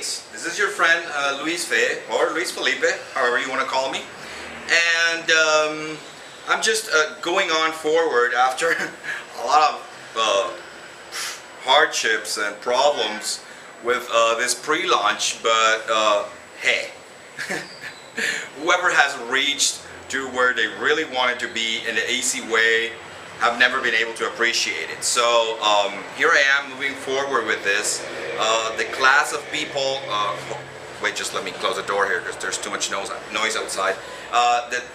days. This is your friend Luis Fe, or Luis Felipe, however you want to call me. And I'm just going on forward after a lot of hardships and problems with this pre-launch, but hey, whoever has reached to where they really wanted to be in the easy way have never been able to appreciate it. So here I am moving forward with this. The class of people, wait, just let me close the door here because there's too much noise outside.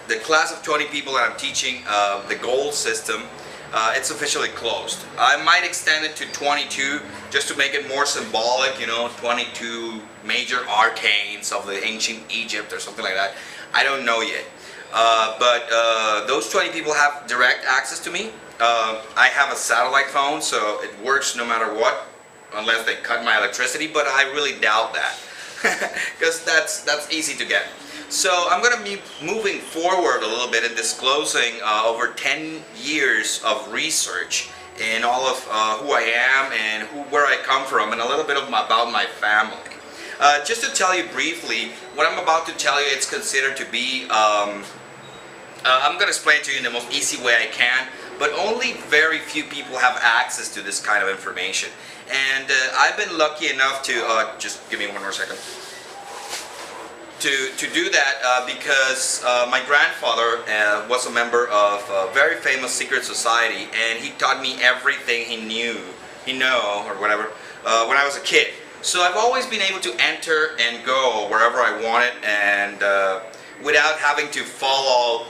The class of 20 people that I'm teaching, the gold system, it's officially closed. I might extend it to 22 just to make it more symbolic, you know, 22 major arcanes of the ancient Egypt or something like that. I don't know yet. But those 20 people have direct access to me. I have a satellite phone, so it works no matter what, unless they cut my electricity, but I really doubt that, because that's easy to get. So I'm going to be moving forward a little bit and disclosing over 10 years of research in all of who I am and where I come from, and a little bit about my family. Just to tell you briefly, what I'm about to tell you, it's considered to be, I'm going to explain to you in the most easy way I can, but only very few people have access to this kind of information. And I've been lucky enough to, just give me one more second, to do that because my grandfather was a member of a very famous secret society, and he taught me everything he know, or whatever, when I was a kid. So I've always been able to enter and go wherever I wanted, and without having to follow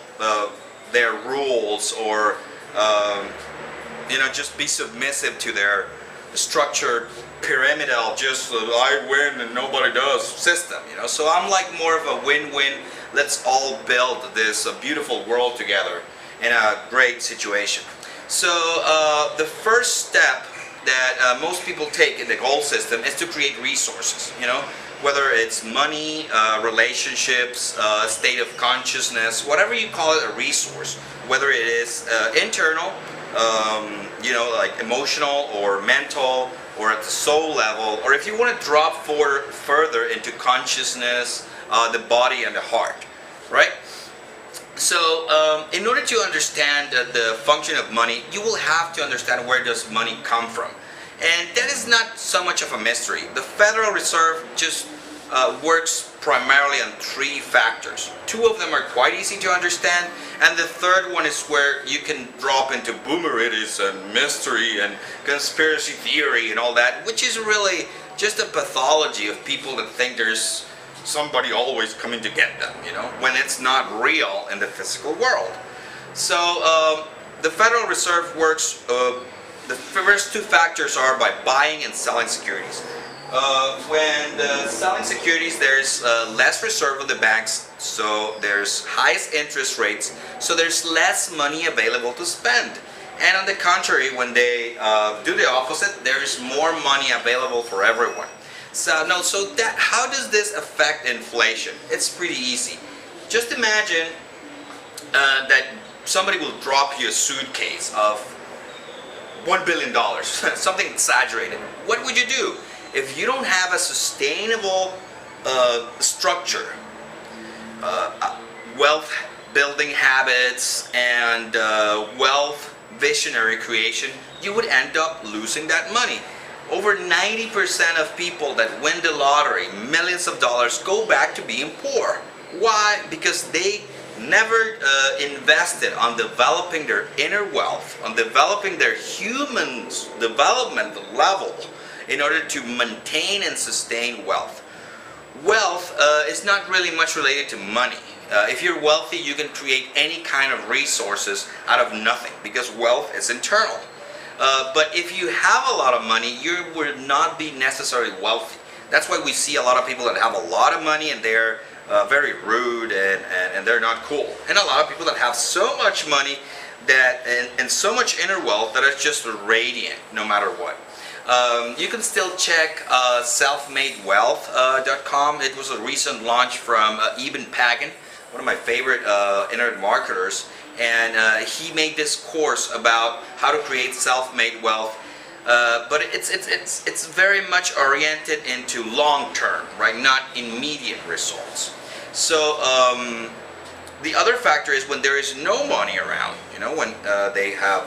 their rules or you know, just be submissive to their structured pyramidal, just I win and nobody does system, you know. So I'm like more of a win-win, let's all build this beautiful world together in a great situation. So the first step that most people take in the goal system is to create resources, you know, whether it's money, relationships, state of consciousness, whatever you call it, a resource, whether it is internal, you know, like emotional or mental, or at the soul level, or if you want to drop further into consciousness, the body and the heart, right? So in order to understand the function of money, you will have to understand where does money come from. And that is not so much of a mystery. The Federal Reserve just works primarily on 3 factors. 2 of them are quite easy to understand, and the third one is where you can drop into boomeritis and mystery and conspiracy theory and all that, which is really just a pathology of people that think there's somebody always coming to get them, you know, when it's not real in the physical world. So the Federal Reserve works, the first 2 factors are by buying and selling securities. When selling securities, there's less reserve of the banks, so there's highest interest rates, so there's less money available to spend. And on the contrary, when they do the opposite, there's more money available for everyone. So no, so that, how does this affect inflation? It's pretty easy. Just imagine that somebody will drop you a suitcase of $1 billion, something exaggerated. What would you do? If you don't have a sustainable structure, wealth building habits, and wealth visionary creation, you would end up losing that money. Over 90% of people that win the lottery, millions of dollars, go back to being poor. Why? Because they never invested on developing their inner wealth, on developing their human development level in order to maintain and sustain wealth. Wealth is not really much related to money. If you're wealthy, you can create any kind of resources out of nothing, because wealth is internal. But if you have a lot of money, you will not be necessarily wealthy. That's why we see a lot of people that have a lot of money and they're very rude and they're not cool. And a lot of people that have so much money that and so much inner wealth that it's just radiant no matter what. You can still check selfmadewealth.com. It was a recent launch from Eben Pagan, one of my favorite internet marketers, and he made this course about how to create self-made wealth but it's very much oriented into long term, right? Not immediate results. So the other factor is when there is no money around. You know, when they have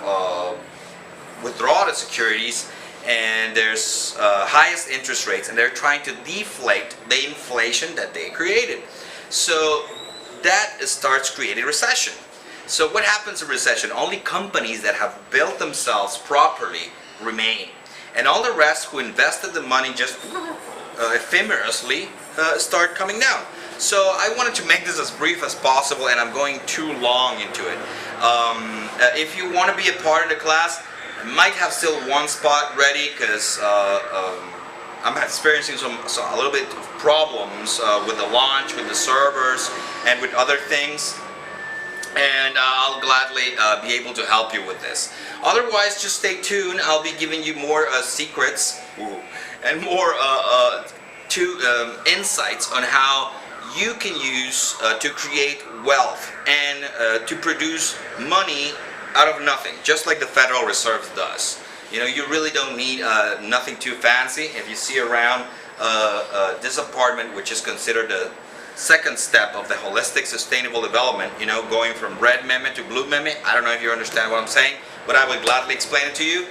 withdraw the securities and there's highest interest rates, and they're trying to deflate the inflation that they created. So that starts creating recession. So what happens in recession? Only companies that have built themselves properly remain, and all the rest who invested the money just ephemerally start coming down. So I wanted to make this as brief as possible, and I'm going too long into it. If you want to be a part of the class, I might have still one spot ready because I'm experiencing a little bit of problems with the launch, with the servers, and with other things. And I'll gladly be able to help you with this. Otherwise, just stay tuned. I'll be giving you more secrets and more insights on how you can use to create wealth and to produce money out of nothing, just like the Federal Reserve does. You know, you really don't need nothing too fancy. If you see around this apartment, which is considered the second step of the holistic sustainable development, you know, going from red meme to blue meme. I don't know if you understand what I'm saying, but I will gladly explain it to you.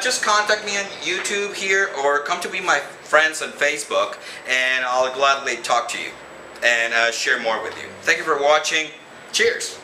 Just contact me on YouTube here, or come to be my friends on Facebook, and I'll gladly talk to you and share more with you. Thank you for watching. Cheers.